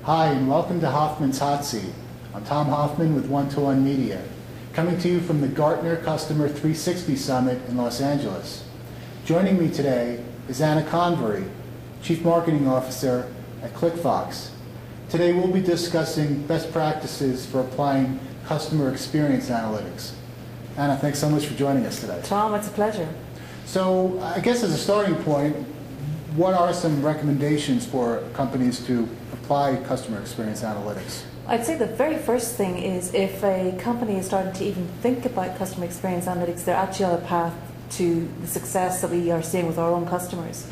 Hi, and welcome to Hoffman's Hot Seat. I'm Tom Hoffman with One-to-One Media, coming to you from the Gartner Customer 360 Summit in Los Angeles. Joining me today is Anna Convery, Chief Marketing Officer at ClickFox. Today we'll be discussing best practices for applying customer experience analytics. Anna, thanks so much for joining us today. Tom, it's a pleasure. So I guess as a starting point, what are some recommendations for companies to apply customer experience analytics? I'd say the very first thing is if a company is starting to even think about customer experience analytics, they're actually on a path to the success that we are seeing with our own customers.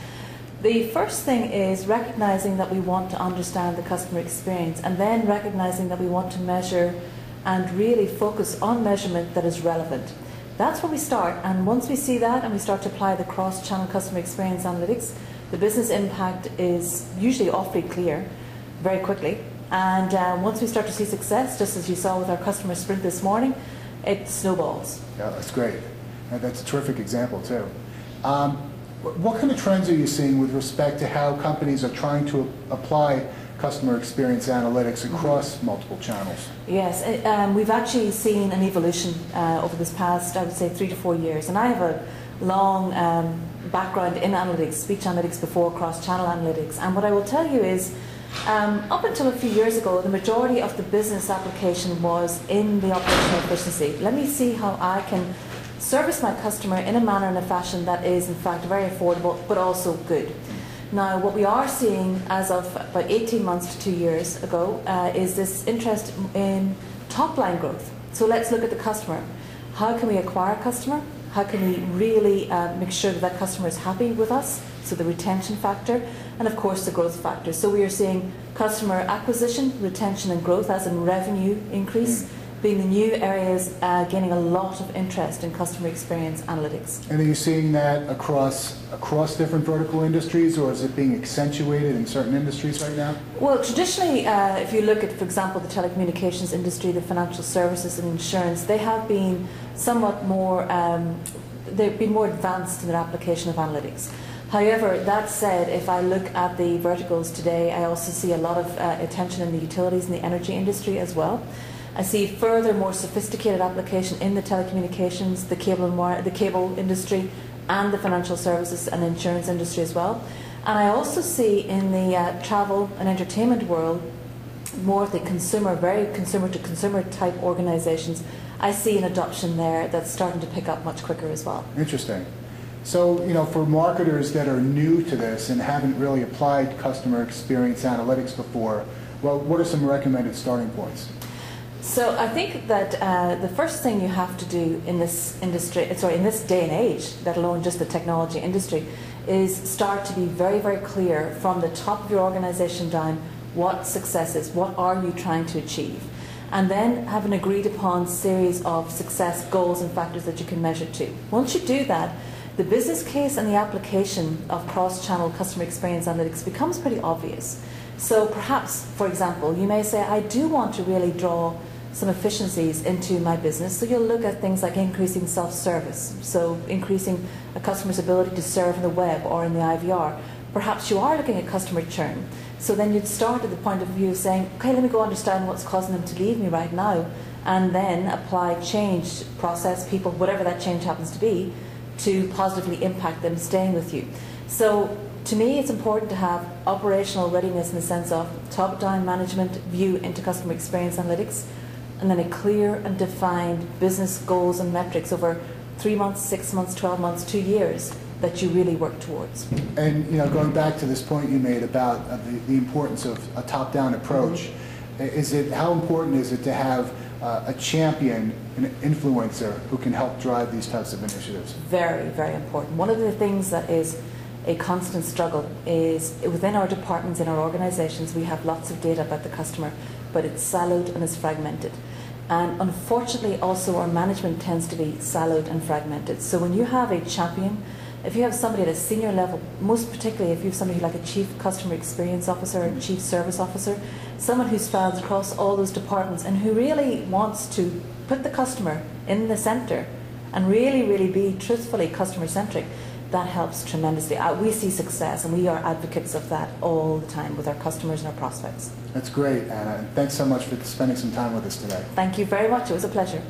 The first thing is recognizing that we want to understand the customer experience, and then recognizing that we want to measure and really focus on measurement that is relevant. That's where we start, and once we see that and we start to apply the cross-channel customer experience analytics, the business impact is usually awfully clear very quickly. And once we start to see success, just as you saw with our customer sprint this morning, it snowballs. Yeah, that's great. And that's a terrific example too. What kind of trends are you seeing with respect to how companies are trying to apply customer experience analytics across multiple channels? Yes, we've actually seen an evolution over this past, I would say, 3 to 4 years. And I have a long background in analytics, speech analytics before cross-channel analytics. And what I will tell you is, up until a few years ago, the majority of the business application was in the operational efficiency. Let me see how I can service my customer in a manner and a fashion that is, in fact, very affordable, but also good. Now, what we are seeing as of about 18 months to 2 years ago is this interest in top-line growth. So let's look at the customer. How can we acquire a customer? How can we really make sure that that customer is happy with us? So the retention factor, and of course the growth factor. So we are seeing customer acquisition, retention and growth, as in revenue increase, being the new areas gaining a lot of interest in customer experience analytics. And are you seeing that across different vertical industries, or is it being accentuated in certain industries right now? Well, traditionally, if you look at, for example, the telecommunications industry, the financial services and insurance, they have been somewhat more, they've been more advanced in their application of analytics. However, that said, if I look at the verticals today, I also see a lot of attention in the utilities and the energy industry as well. I see further, more sophisticated application in the telecommunications, the cable industry, and the financial services and insurance industry as well. And I also see in the travel and entertainment world more of the consumer, very consumer-to-consumer type organizations. I see an adoption there that's starting to pick up much quicker as well. Interesting. So, for marketers that are new to this and haven't really applied customer experience analytics before, well, what are some recommended starting points? So I think that the first thing you have to do in this industry, in this day and age, let alone just the technology industry, is start to be very, very clear from the top of your organization down what success is, what are you trying to achieve, and then have an agreed upon series of success goals and factors that you can measure to. Once you do that, the business case and the application of cross-channel customer experience analytics becomes pretty obvious. So perhaps, for example, you may say, I do want to really draw some efficiencies into my business. So you'll look at things like increasing self-service, so increasing a customer's ability to serve in the web or in the IVR. Perhaps you are looking at customer churn. So then you'd start at the point of view of saying, okay, let me go understand what's causing them to leave me right now, and then apply change, process, people, whatever that change happens to be, to positively impact them staying with you. So to me, it's important to have operational readiness in the sense of top-down management view into customer experience analytics, and then a clear and defined business goals and metrics over 3 months, 6 months, 12 months, 2 years that you really work towards. And going back to this point you made about the importance of a top-down approach, how important is it to have a champion, an influencer who can help drive these types of initiatives? Very, very important. One of the things that is a constant struggle is within our departments, in our organizations, we have lots of data about the customer, but it's siloed and it's fragmented. And unfortunately also our management tends to be siloed and fragmented. So when you have a champion, if you have somebody at a senior level, most particularly if you have somebody like a chief customer experience officer or chief service officer, someone who spans across all those departments and who really wants to put the customer in the center and really, really be truthfully customer-centric, that helps tremendously. We see success, and we are advocates of that all the time with our customers and our prospects. That's great, Anna. And thanks so much for spending some time with us today. Thank you very much. It was a pleasure.